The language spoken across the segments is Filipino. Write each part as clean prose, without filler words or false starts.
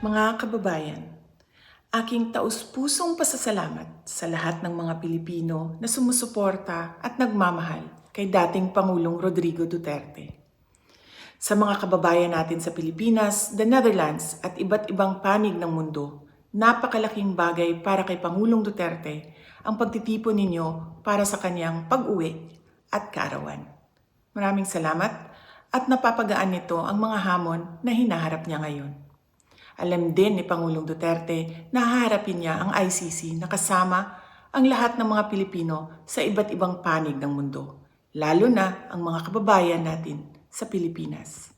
Mga kababayan, aking taus-pusong pasasalamat sa lahat ng mga Pilipino na sumusuporta at nagmamahal kay dating Pangulong Rodrigo Duterte. Sa mga kababayan natin sa Pilipinas, the Netherlands at iba't ibang panig ng mundo, napakalaking bagay para kay Pangulong Duterte ang pagtitipon ninyo para sa kanyang pag-uwi at kaarawan. Maraming salamat at napapagaan nito ang mga hamon na hinaharap niya ngayon. Alam din ni Pangulong Duterte na haharapin niya ang ICC na kasama ang lahat ng mga Pilipino sa iba't ibang panig ng mundo, lalo na ang mga kababayan natin sa Pilipinas.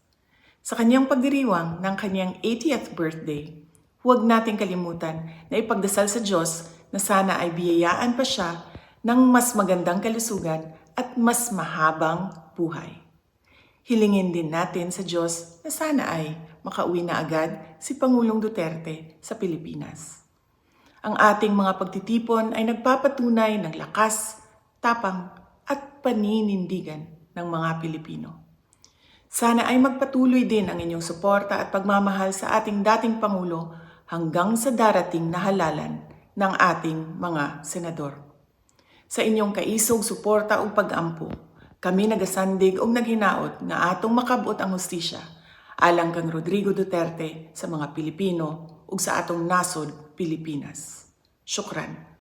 Sa kanyang pagdiriwang ng kanyang 80th birthday, huwag nating kalimutan na ipagdasal sa Diyos na sana ay biyayaan pa siya ng mas magandang kalusugan at mas mahabang buhay. Hilingin din natin sa Diyos na sana ay makauwi na agad si Pangulong Duterte sa Pilipinas. Ang ating mga pagtitipon ay nagpapatunay ng lakas, tapang at paninindigan ng mga Pilipino. Sana ay magpatuloy din ang inyong suporta at pagmamahal sa ating dating Pangulo hanggang sa darating na halalan ng ating mga senador. Sa inyong kaisog, suporta o pag-ampo, kami nagasandig o naghinaot nga atong makabot ang hustisya alang kang Rodrigo Duterte sa mga Pilipino ug sa atong nasod Pilipinas. Syukran.